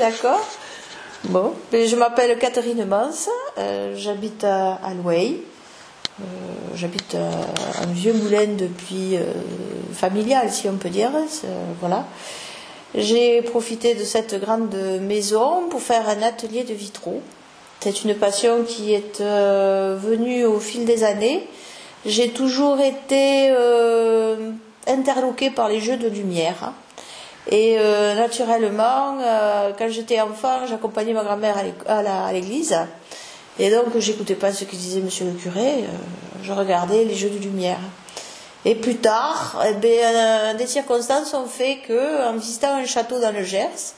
d'accord. Bon, je m'appelle Catherine Mans, j'habite à Louey. J'habite un vieux moulin depuis familial, si on peut dire. Voilà. J'ai profité de cette grande maison pour faire un atelier de vitraux. C'est une passion qui est venue au fil des années. J'ai toujours été interloquée par les jeux de lumière. Et naturellement, quand j'étais enfant, j'accompagnais ma grand-mère à l'église. Et donc, j'écoutais pas ce que disait monsieur le curé, je regardais les jeux de lumière. Et plus tard, des circonstances ont fait que, en visitant un château dans le Gers,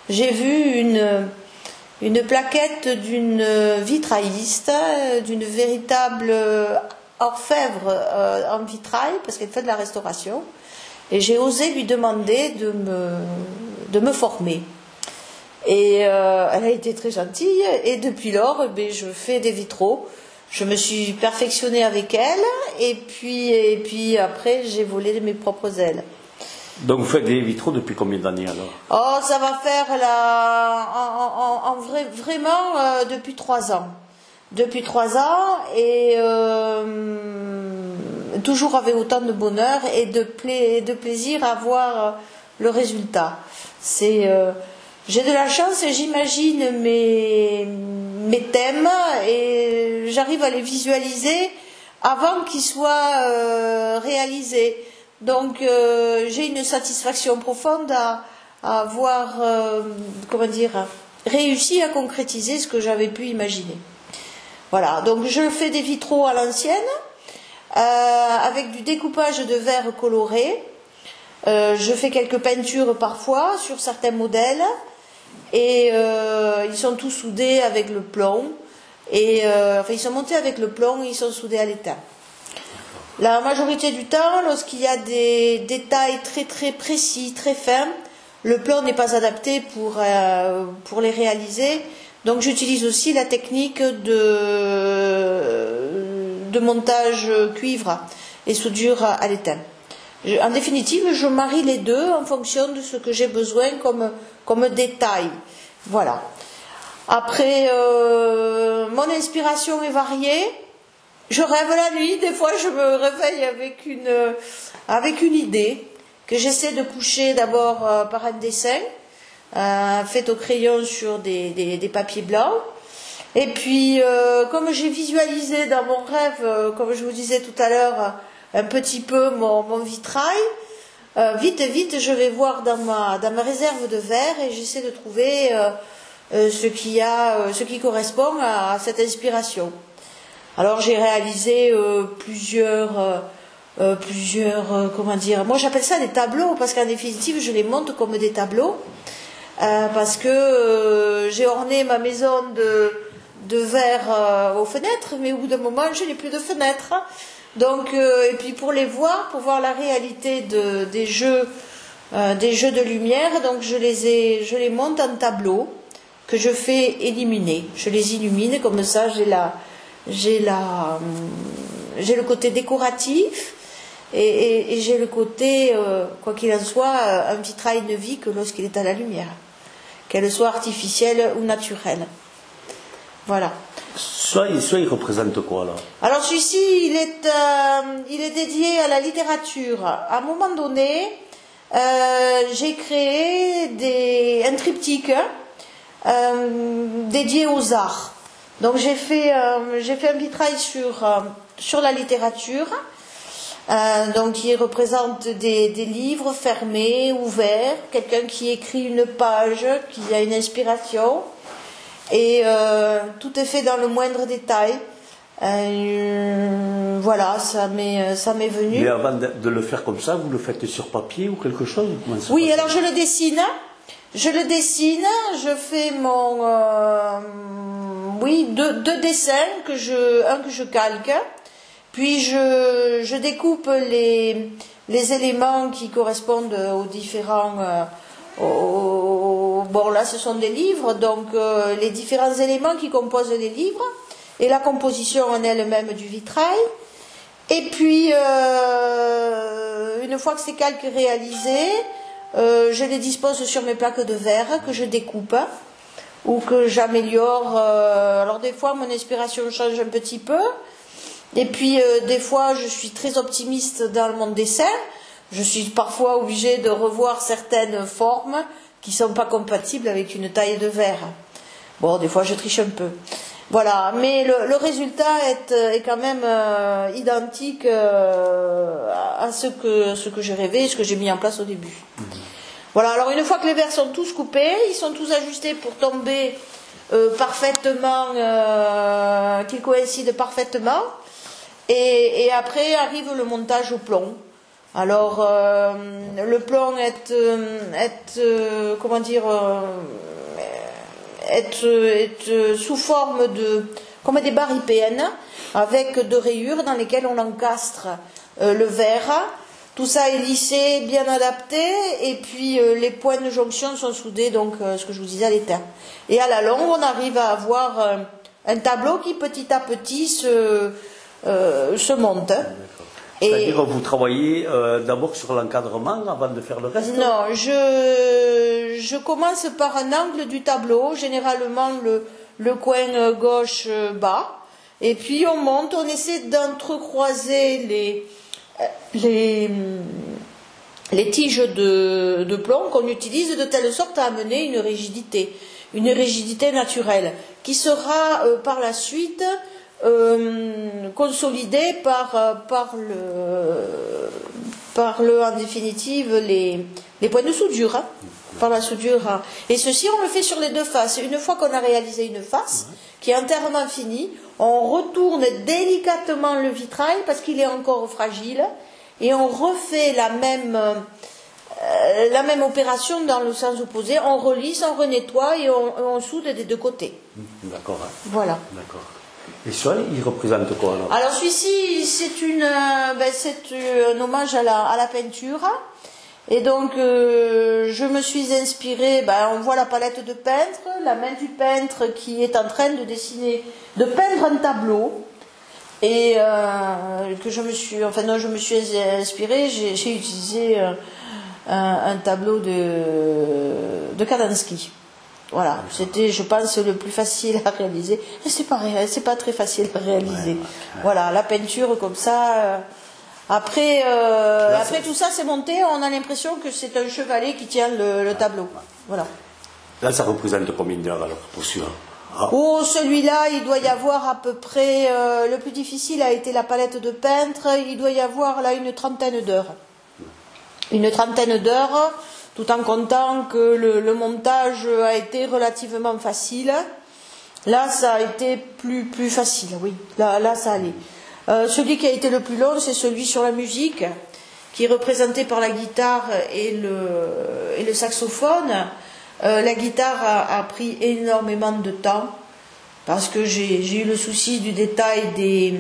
j'ai vu une plaquette d'une vitrailliste, d'une véritable orfèvre en vitrail, parce qu'elle fait de la restauration. Et j'ai osé lui demander de me former. Et elle a été très gentille, et depuis lors, je fais des vitraux. Je me suis perfectionnée avec elle, et puis après, j'ai volé mes propres ailes. Donc vous faites des vitraux depuis combien d'années alors? Oh, ça va faire vraiment depuis 3 ans. Depuis 3 ans, et toujours avec autant de bonheur et de plaisir à voir le résultat. J'ai de la chance et j'imagine mes thèmes et j'arrive à les visualiser avant qu'ils soient réalisés. Donc j'ai une satisfaction profonde à avoir réussi à concrétiser ce que j'avais pu imaginer. Voilà, donc je fais des vitraux à l'ancienne avec du découpage de verre coloré. Je fais quelques peintures parfois sur certains modèles. Et ils sont tous soudés avec le plomb. Et ils sont montés avec le plomb et ils sont soudés à l'étain. La majorité du temps, lorsqu'il y a des détails très très précis, très fins, le plomb n'est pas adapté pour les réaliser. Donc j'utilise aussi la technique de montage cuivre et soudure à l'étain. En définitive, je marie les deux en fonction de ce que j'ai besoin comme détail. Voilà. Après, mon inspiration est variée. Je rêve la nuit. Des fois, je me réveille avec une idée que j'essaie de coucher d'abord par un dessin fait au crayon sur des papiers blancs. Et puis, comme j'ai visualisé dans mon rêve, comme je vous disais tout à l'heure, un petit peu mon vitrail, vite je vais voir dans ma réserve de verre et j'essaie de trouver ce qui correspond à cette inspiration. Alors j'ai réalisé plusieurs moi j'appelle ça des tableaux parce qu'en définitive je les monte comme des tableaux parce que j'ai orné ma maison de verre aux fenêtres, mais au bout d'un moment je n'ai plus de fenêtres. Donc, et puis pour voir la réalité des jeux de lumière, donc je les monte en tableau que je fais illuminer. Je les illumine comme ça, j'ai le côté décoratif et j'ai le côté, quoi qu'il en soit, un vitrail ne vit que lorsqu'il est à la lumière, qu'elle soit artificielle ou naturelle. Voilà. Soit il représente quoi là? Alors celui-ci, il est dédié à la littérature. À un moment donné, j'ai créé un triptyque dédié aux arts. Donc j'ai fait un vitrail sur la littérature, donc qui représente des livres fermés, ouverts, quelqu'un qui écrit une page, qui a une inspiration. Et tout est fait dans le moindre détail. Voilà, ça m'est venu. Mais avant de le faire comme ça, vous le faites sur papier ou quelque chose? Oui, alors je le dessine. Je fais deux dessins un que je calque. Puis je découpe les éléments qui correspondent aux différents. Bon, là, ce sont des livres, donc les différents éléments qui composent les livres et la composition en elle-même du vitrail. Et puis, une fois que ces calques réalisés, je les dispose sur mes plaques de verre que je découpe ou que j'améliore. Alors des fois, mon inspiration change un petit peu. Et puis, des fois, je suis très optimiste dans mon dessin. Je suis parfois obligée de revoir certaines formes qui ne sont pas compatibles avec une taille de verre. Bon, des fois, je triche un peu. Voilà, mais le résultat est quand même identique à ce que j'ai rêvé, ce que j'ai mis en place au début. Voilà, alors une fois que les verres sont tous coupés, ils sont tous ajustés pour tomber parfaitement, qu'ils coïncident parfaitement. Et après arrive le montage au plomb. Alors, le plomb est sous forme comme des barres IPN avec de rayures dans lesquelles on encastre le verre. Tout ça est lissé, bien adapté, et puis les points de jonction sont soudés, donc ce que je vous disais à l'étain. Et à la longue, on arrive à avoir un tableau qui petit à petit se monte. C'est-à-dire que vous travaillez d'abord sur l'encadrement avant de faire le reste? Non, je commence par un angle du tableau, généralement le coin gauche bas, et puis on monte, on essaie d'entrecroiser les tiges de plomb qu'on utilise de telle sorte à amener une rigidité naturelle, qui sera par la suite consolidée par le en définitive les points de soudure, hein, par la soudure. Hein. Et ceci on le fait sur les deux faces. Une fois qu'on a réalisé une face qui est entièrement finie, on retourne délicatement le vitrail parce qu'il est encore fragile et on refait la même opération dans le sens opposé. On relisse, on renettoie et on soude des deux côtés. D'accord. Hein. Voilà. D'accord. Et ça, il représente quoi alors? Alors celui-ci, c'est un hommage à la peinture. Et donc, je me suis inspirée, on voit la palette de peintre, la main du peintre qui est en train de peindre un tableau. Et je me suis inspirée, j'ai utilisé un tableau de Kandinsky. Voilà, c'était, je pense, le plus facile à réaliser. Et c'est pas très facile à réaliser. Voilà, la peinture comme ça. Après tout ça, c'est monté. On a l'impression que c'est un chevalet qui tient le tableau. Voilà. Là, ça représente combien d'heures alors pour celui-là? Oh, celui-là, il doit y avoir à peu près. Le plus difficile a été la palette de peintre. Il doit y avoir là une trentaine d'heures. Une trentaine d'heures. Tout en comptant que le montage a été relativement facile. Là, ça a été plus facile, oui. Là, ça allait. Celui qui a été le plus long, c'est celui sur la musique, qui est représenté par la guitare et le saxophone. La guitare a pris énormément de temps, parce que j'ai eu le souci du détail je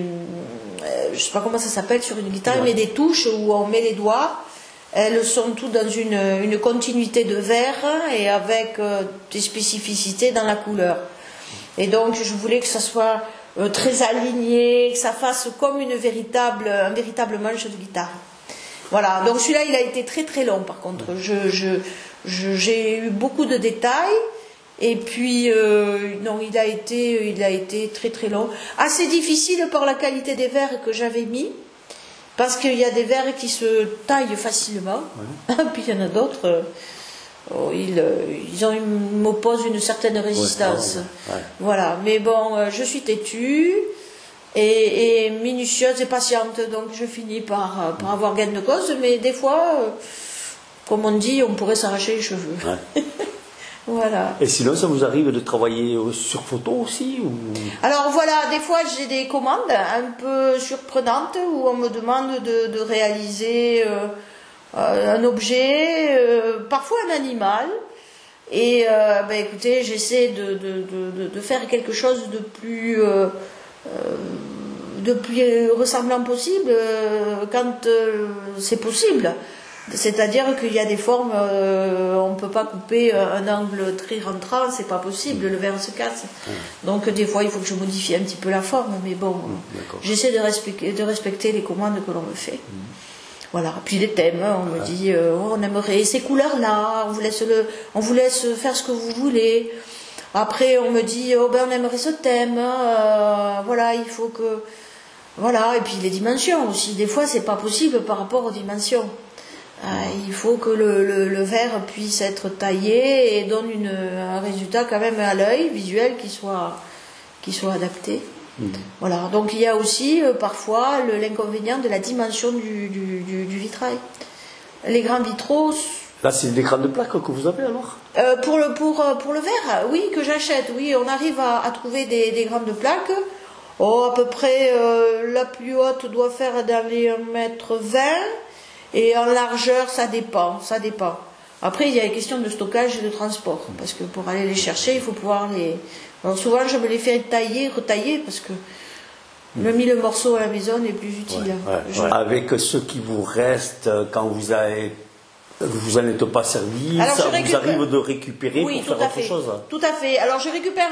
ne sais pas comment ça s'appelle sur une guitare, mais des touches où on met les doigts. Elles sont toutes dans une continuité de verre et avec des spécificités dans la couleur. Et donc je voulais que ça soit très aligné, que ça fasse comme un véritable manche de guitare. Voilà, donc celui-là il a été très très long par contre. J'ai eu beaucoup de détails et puis non, il a été très très long. Assez difficile par la qualité des verres que j'avais mis. Parce qu'il y a des verres qui se taillent facilement, puis il y en a d'autres, ils m'opposent une certaine résistance. Voilà, mais bon, je suis têtue et minutieuse et patiente, donc je finis par avoir gain de cause, mais des fois, comme on dit, on pourrait s'arracher les cheveux. Ouais. Voilà. Et sinon, ça vous arrive de travailler sur photo aussi ou... Alors voilà, des fois j'ai des commandes un peu surprenantes où on me demande de réaliser un objet, parfois un animal. Et écoutez, j'essaie de faire quelque chose de plus ressemblant possible quand c'est possible. C'est-à-dire qu'il y a des formes, on ne peut pas couper un angle très rentrant, c'est pas possible, le verre se casse. Donc des fois il faut que je modifie un petit peu la forme, mais bon, j'essaie de respecter les commandes que l'on me fait. Voilà. Puis les thèmes, on me dit, on aimerait ces couleurs-là, on vous laisse faire ce que vous voulez. Après, on me dit, on aimerait ce thème, voilà, il faut que... Voilà, et puis les dimensions aussi. Des fois, c'est pas possible par rapport aux dimensions. Il faut que le verre puisse être taillé et donne un résultat quand même à l'œil visuel qui soit adapté. Voilà. Donc il y a aussi parfois l'inconvénient de la dimension du vitrail. Les grands vitraux. Là, c'est des grandes plaques que vous avez alors pour le verre, oui, que j'achète. Oui, on arrive à trouver des grandes plaques. À peu près, la plus haute doit faire dans les 1,20 m. Et en largeur, ça dépend. Après, il y a les questions de stockage et de transport. Parce que pour aller les chercher, il faut pouvoir les... Alors souvent, je me les fais retailler, parce que le 1000 morceaux à la maison est plus utile. Avec ce qui vous reste, quand vous n'en êtes pas servi, ça vous arrive de récupérer pour faire autre chose. Tout à fait. Alors je récupère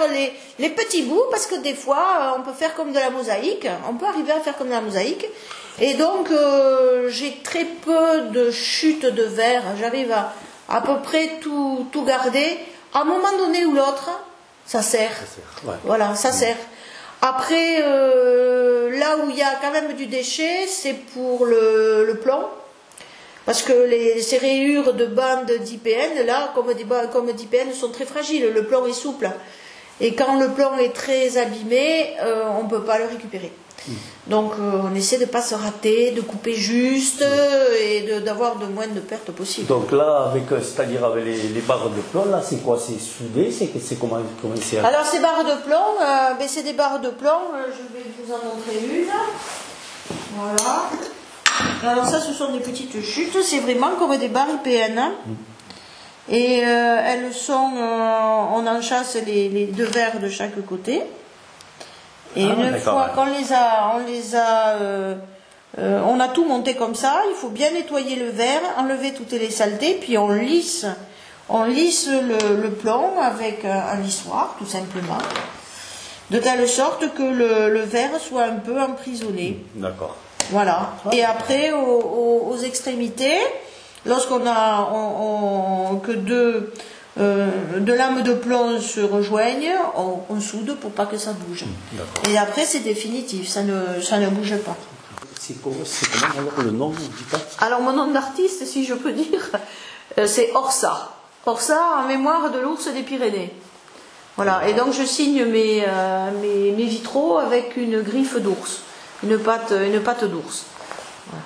les petits bouts, parce que des fois, on peut faire comme de la mosaïque. On peut arriver à faire comme de la mosaïque. Et donc, j'ai très peu de chutes de verre. J'arrive à peu près tout garder. À un moment donné ou l'autre, ça sert. Voilà, ça sert. Après, là où il y a quand même du déchet, c'est pour le plomb. Parce que ces rayures de bandes d'IPN, là, comme d'IPN, sont très fragiles. Le plomb est souple. Et quand le plomb est très abîmé, on ne peut pas le récupérer. Donc on essaie de ne pas se rater, de couper juste et d'avoir de moins de pertes possible. Donc là, c'est-à-dire avec les barres de plomb, là c'est quoi? C'est soudé? C'est comment c'est? Alors ces barres de plomb, c'est des barres de plomb, je vais vous en montrer une. Voilà. Alors ça, ce sont des petites chutes, c'est vraiment comme des barres IPN. Et elles sont, on enchâsse les deux verres de chaque côté. Et une fois qu'on on a tout monté comme ça, il faut bien nettoyer le verre, enlever toutes les saletés, puis on lisse le plomb avec un lissoir, tout simplement, de telle sorte que le verre soit un peu emprisonné. D'accord. Voilà. Et après, aux extrémités, lorsqu'on a que deux lames de plomb se rejoignent, on soude pour pas que ça bouge. Et après, c'est définitif, ça ne bouge pas. C'est comment alors le nom? Alors, mon nom d'artiste, si je peux dire, c'est Orsa. Orsa en mémoire de l'ours des Pyrénées. Voilà. Et donc, je signe mes vitraux avec une griffe d'ours, une patte d'ours. Voilà.